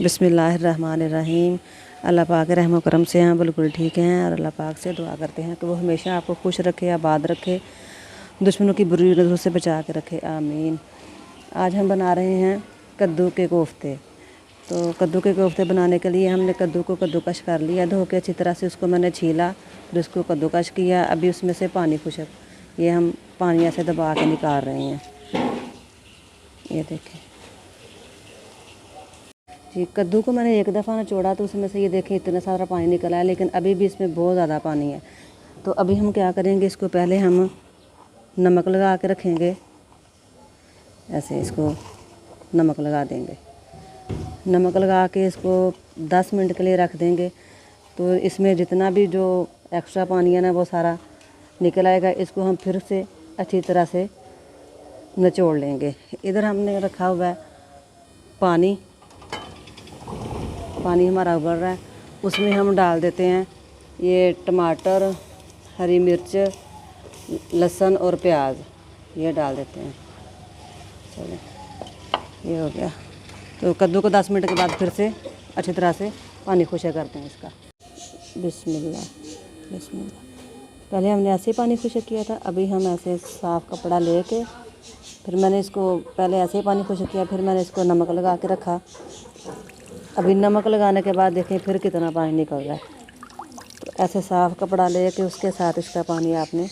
बिस्मिल्लाहिर्रहमानिर्रहीम। अल्लाह पाक के रहम करम से हैं बिल्कुल ठीक हैं, और अल्लाह पाक से दुआ करते हैं कि वो हमेशा आपको खुश रखे, आबाद रखे, दुश्मनों की बुरी नज़रों से बचा के रखे, आमीन। आज हम बना रहे हैं कद्दू के कोफ्ते। तो कद्दू के कोफ्ते बनाने के लिए हमने कद्दू को कद्दूकश कर लिया, धो के अच्छी तरह से उसको मैंने छीला, फिर उसको कद्दूकश किया। अभी उसमें से पानी खुशक ये हम पानी ऐसे दबा के निकाल रहे हैं। ये देखें जी, कद्दू को मैंने एक दफ़ा निचोड़ा तो उसमें से ये देखें इतना सारा पानी निकला है, लेकिन अभी भी इसमें बहुत ज़्यादा पानी है। तो अभी हम क्या करेंगे, इसको पहले हम नमक लगा के रखेंगे, ऐसे इसको नमक लगा देंगे। नमक लगा के इसको 10 मिनट के लिए रख देंगे। तो इसमें जितना भी जो एक्स्ट्रा पानी है ना वो सारा निकल आएगा। इसको हम फिर से अच्छी तरह से निचोड़ लेंगे। इधर हमने रखा हुआ है पानी हमारा उबल रहा है, उसमें हम डाल देते हैं ये टमाटर, हरी मिर्च, लहसुन और प्याज, ये डाल देते हैं। चलो ये हो गया। तो कद्दू को 10 मिनट के बाद फिर से अच्छी तरह से पानी खुशक करते हैं इसका। बिस्मिल्लाह बिस्मिल्लाह। पहले हमने ऐसे ही पानी खुशक किया था, अभी हम ऐसे साफ़ कपड़ा लेके फिर मैंने इसको पहले ऐसे ही पानी खुशक किया, फिर मैंने इसको नमक लगा के रखा। अभी नमक लगाने के बाद देखें फिर कितना पानी निकल रहा है। तो ऐसे साफ़ कपड़ा ले के उसके साथ इसका पानी आपने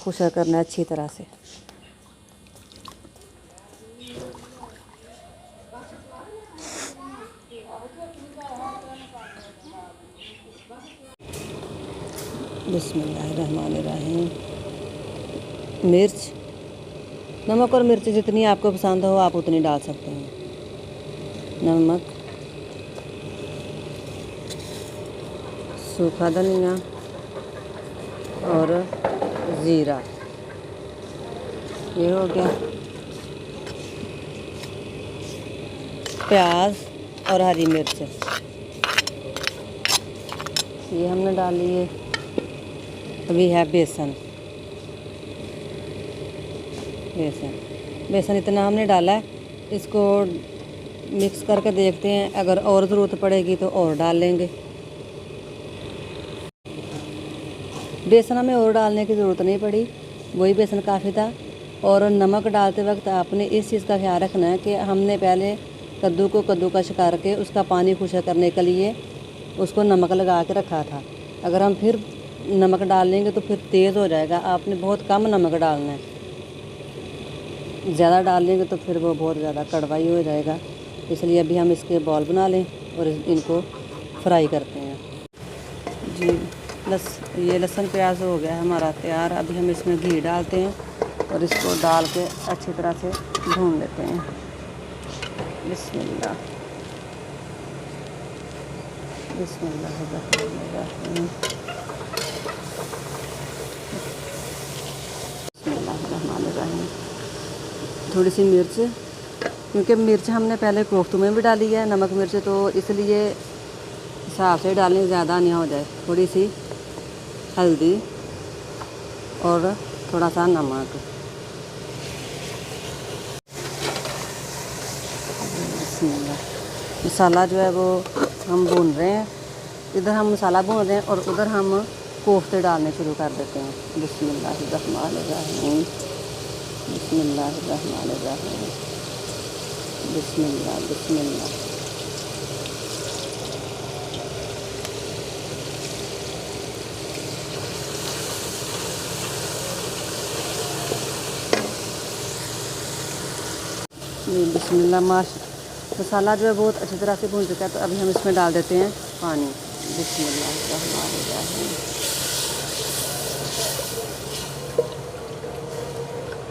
खुशक करना है अच्छी तरह से। बिस्मिल्लाहिर्रहमानिर्रहीम। मिर्च, नमक और मिर्च जितनी आपको पसंद हो आप उतनी डाल सकते हैं। नमक, सूखा धनिया और ज़ीरा, ये हो गया। प्याज और हरी मिर्च ये हमने डाल लिए। अभी है बेसन इतना हमने डाला है। इसको मिक्स करके देखते हैं, अगर और ज़रूरत पड़ेगी तो और डाल लेंगे। बेसन हमें और डालने की ज़रूरत नहीं पड़ी, वही बेसन काफ़ी था। और नमक डालते वक्त आपने इस चीज़ का ख्याल रखना है कि हमने पहले कद्दू को कद्दूकश करके उसका पानी खुशक करने के लिए उसको नमक लगा के रखा था। अगर हम फिर नमक डाल लेंगे तो फिर तेज़ हो जाएगा। आपने बहुत कम नमक डालना है, ज़्यादा डाल लेंगे तो फिर वो बहुत ज़्यादा कड़वाई हो जाएगा। इसलिए अभी हम इसके बॉल बना लें और इनको फ्राई करते हैं जी। ये लहसुन प्याज हो गया हमारा तैयार। अभी हम इसमें घी डालते हैं और इसको डाल के अच्छी तरह से भून लेते हैं। बिस्मिल्लाह बिस्मिल्लाहिर्रहमानिर्रहीम। बिस्मिल्लाहिर्रहमानिर्रहीम। थोड़ी सी मिर्च, क्योंकि मिर्च हमने पहले कोफ्तों में भी डाली है नमक मिर्च, तो इसलिए हिसाब से डालनी, ज़्यादा नहीं हो जाए। थोड़ी सी हल्दी और थोड़ा सा नमक। मसाला जो है वो हम भून रहे हैं। इधर हम मसाला भून रहे हैं और उधर हम कोफ्ते डालने शुरू कर देते हैं। बिस्मिल्लाहिर्रहमानिर्रहीम बिस्मिल्लाहिर्रहमानिर्रहीम बिस्मिल्लाह बिस्मिल्लाह। बिस्मिल्लाह। मसाला जो है बहुत अच्छी तरह से भून चुका है, तो अभी हम इसमें डाल देते हैं पानी। बिस्मिल्लाहिर्रहमानिर्रहीम।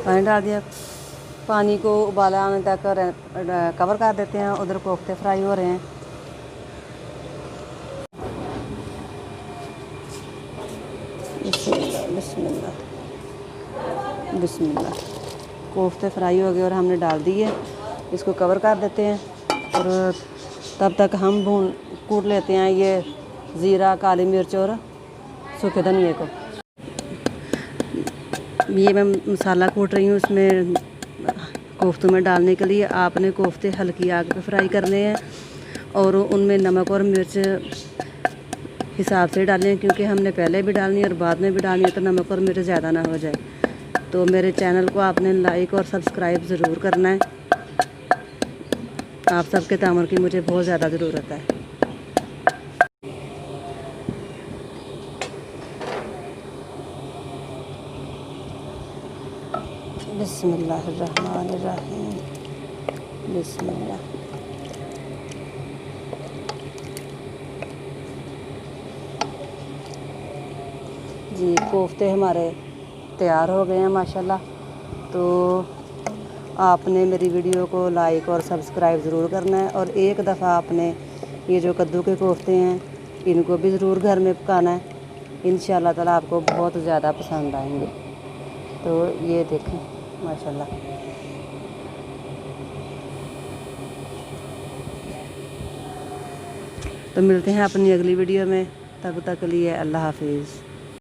पानी डाल दिया। पानी को उबाला आने तक कवर कर देते हैं। उधर कोफ्ते फ्राई हो रहे हैं। बिस्मिल्लाह बिस्मिल्लाह बिस्मिल्लाह। कोफ्ते फ्राई हो गए और हमने डाल दिए। इसको कवर कर देते हैं और तब तक हम कूट लेते हैं ये ज़ीरा, काली मिर्च और सूखे धनिए को। ये मैं मसाला कूट रही हूँ उसमें कोफ्तों में डालने के लिए। आपने कोफ्ते हल्की आग पे फ्राई करने हैं और उनमें नमक और मिर्च हिसाब से डालें, क्योंकि हमने पहले भी डालनी है और बाद में भी डालनी है, तो नमक और मिर्च ज़्यादा ना हो जाए। तो मेरे चैनल को आपने लाइक और सब्सक्राइब ज़रूर करना है। आप सबके तामर की मुझे बहुत ज़्यादा ज़रूरत है। बिस्मिल्लाहिर्रहमानिर्रहीम, बिस्मिल्लाह। जी कोफ्ते हमारे तैयार हो गए हैं माशाल्लाह। तो आपने मेरी वीडियो को लाइक और सब्सक्राइब ज़रूर करना है, और एक दफ़ा आपने ये जो कद्दू के कोफ्ते हैं इनको भी ज़रूर घर में पकाना है। इंशाअल्लाह ताला आपको बहुत ज़्यादा पसंद आएंगे। तो ये देखें माशाल्लाह। तो मिलते हैं अपनी अगली वीडियो में, तब तक के लिए अल्लाह हाफिज़।